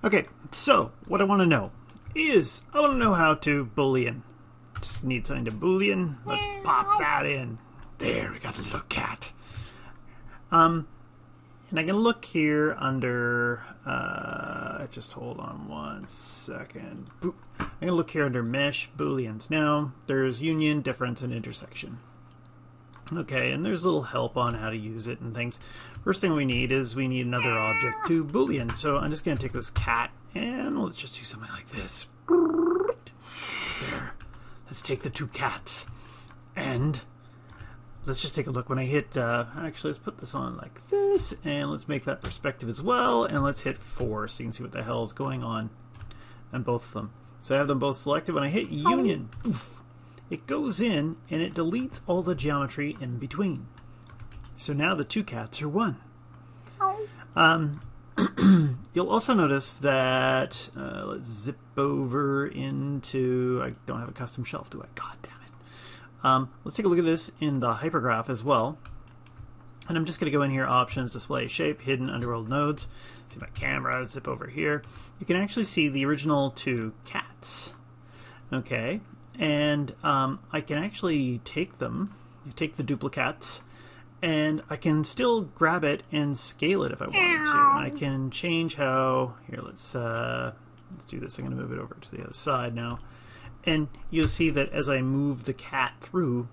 Okay, so what I want to know is I want to know how to Boolean. Just need something to Boolean. Let's pop that in. There, we got the little cat. And I can look here under, just hold on one second. Boop. I'm going to look here under mesh Booleans. Now, there's union, difference, and intersection. Okay, and there's a little help on how to use it and things. First thing we need is we need another object to Boolean. So I'm just going to take this cat and let's just do something like this. There. Let's take the two cats and let's just take a look. When I hit, actually let's put this on like this and let's make that perspective as well. And let's hit 4 so you can see what the hell is going on on both of them. So I have them both selected. When I hit union, poof, it goes in and it deletes all the geometry in between. So now the two cats are one. You'll also notice that, let's zip over into, I don't have a custom shelf, do I? God damn it. Let's take a look at this in the hypergraph as well. And I'm just going to go in here, options, display shape, hidden underworld nodes. See my camera, zip over here. You can actually see the original two cats. Okay. And I can actually take them, take the duplicates, and I can still grab it and scale it if I wanted to. And I can change how, here, let's do this. I'm going to move it over to the other side now. And you'll see that as I move the cat through,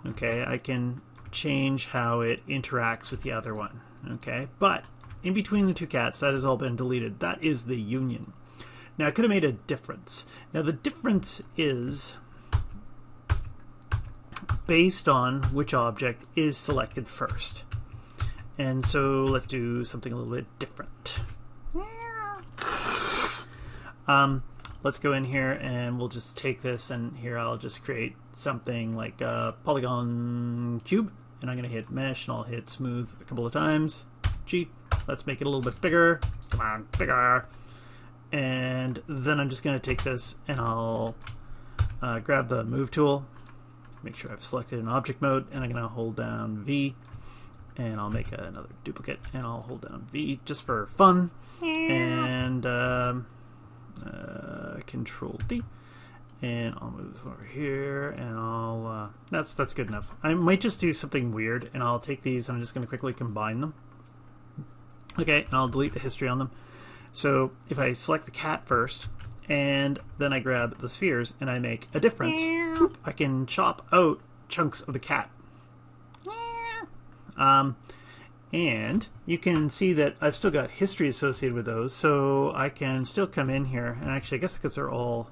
okay, I can change how it interacts with the other one. Okay, but in between the two cats, that has all been deleted. That is the union. Now, I could have made a difference. Now, the difference is based on which object is selected first. And so let's do something a little bit different. Let's go in here and we'll just take this, and here I'll just create something like a polygon cube. And I'm going to hit mesh and I'll hit smooth a couple of times. Gee, let's make it a little bit bigger. Come on, bigger. And then I'm just going to take this and I'll grab the move tool, make sure I've selected an object mode, and I'm going to hold down V and I'll make another duplicate and I'll hold down V just for fun, and Control D, and I'll move this over here and I'll that's good enough. I might just do something weird and I'll take these and I'm just going to quickly combine them. Okay, and I'll delete the history on them. So if I select the cat first, and then I grab the spheres and I make a difference, whoop, I can chop out chunks of the cat. And you can see that I've still got history associated with those, so I can still come in here, and actually I guess because they're all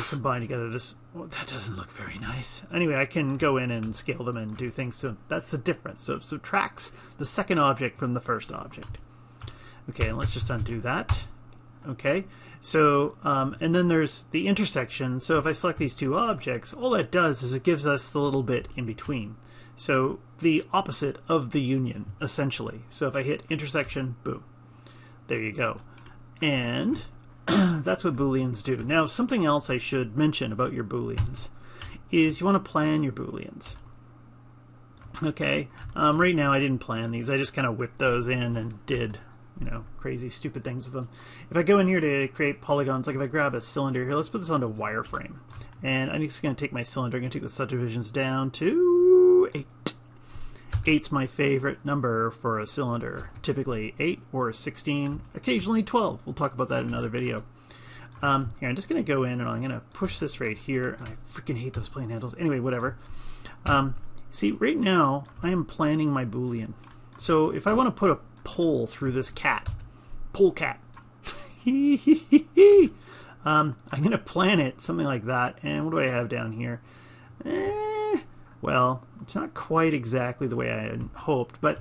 combined together, that doesn't look very nice. Anyway, I can go in and scale them and do things to them. That's the difference. So it subtracts the second object from the first object. Okay, and let's just undo that. Okay, so, and then there's the intersection. So if I select these two objects, all that does is it gives us the little bit in between. So the opposite of the union, essentially. So if I hit intersection, boom, there you go. And that's what Booleans do. Now, something else I should mention about your Booleans is you want to plan your Booleans. Okay, right now I didn't plan these. I just kind of whipped those in and did, you know, crazy stupid things with them. If I go in here to create polygons, like if I grab a cylinder here, let's put this onto wireframe. And I'm just going to take my cylinder, I'm going to take the subdivisions down to 8. 8's my favorite number for a cylinder. Typically 8 or 16, occasionally 12. We'll talk about that in another video. Here, I'm just going to go in and I'm going to push this right here. And I freaking hate those plane handles. Anyway, whatever. See, right now I am planning my Boolean. So if I want to put a pole through this cat, pole cat, I'm going to plan it something like that. And what do I have down here? Well, it's not quite exactly the way I had hoped, but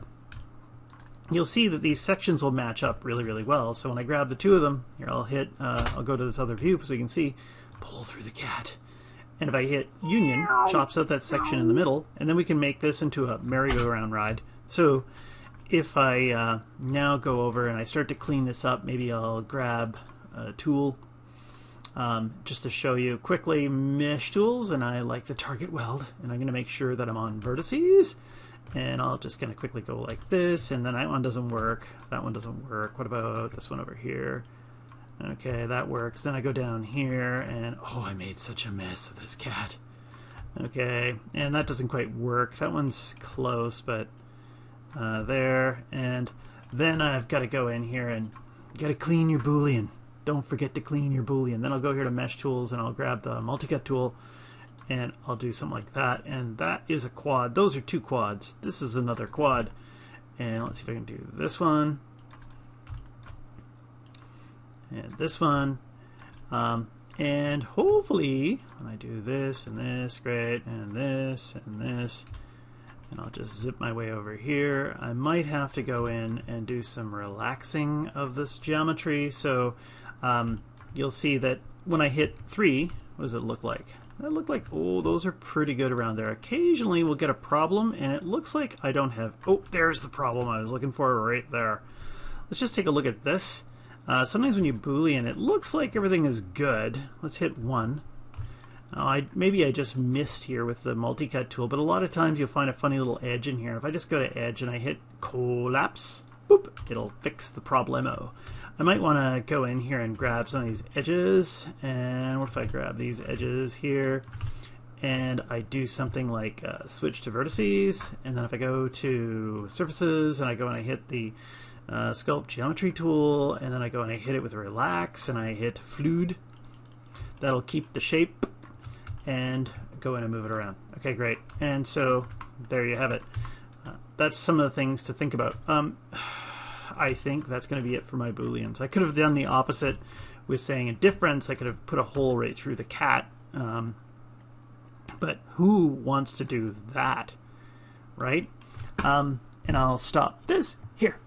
you'll see that these sections will match up really, really well. So when I grab the two of them, here I'll go to this other view so you can see, pull through the cat. And if I hit union, chops out that section in the middle, and then we can make this into a merry-go-round ride. So if I now go over and I start to clean this up, maybe I'll grab a tool just to show you quickly, mesh tools, and I like the target weld, and I'm going to make sure that I'm on vertices, And I'll just kind of quickly go like this, and then that one doesn't work. That one doesn't work. What about this one over here? Okay, that works. Then I go down here, and oh, I made such a mess of this cat. Okay, and that doesn't quite work. That one's close, but there. And then I've got to go in here and got to clean your Boolean. Don't forget to clean your Boolean. Then I'll go here to Mesh Tools, and I'll grab the Multicut tool, and I'll do something like that. And that is a quad. Those are 2 quads. This is another quad. And let's see if I can do this one. And this one. And hopefully, when I do this and this, great, and this and this, and I'll just zip my way over here. I might have to go in and do some relaxing of this geometry. So you'll see that when I hit 3, what does it look like? That look like, oh, those are pretty good around there. Occasionally we'll get a problem, and it looks like I don't have, oh, there's the problem I was looking for right there. Let's just take a look at this. Sometimes when you Boolean, it looks like everything is good. Let's hit 1. Maybe I just missed here with the multicut tool, but a lot of times you'll find a funny little edge in here. If I just go to edge and I hit collapse, boop, it'll fix the problemo. I might want to go in here and grab some of these edges, and what if I grab these edges here and I do something like switch to vertices, and then if I go to surfaces and I go and I hit the sculpt geometry tool, and then I go and I hit it with relax and I hit fluid, that'll keep the shape, and go in and move it around. Okay, great. And so there you have it. That's some of the things to think about. I think that's going to be it for my Booleans. I could have done the opposite with saying a difference. I could have put a hole right through the cat. But who wants to do that, right? And I'll stop this here.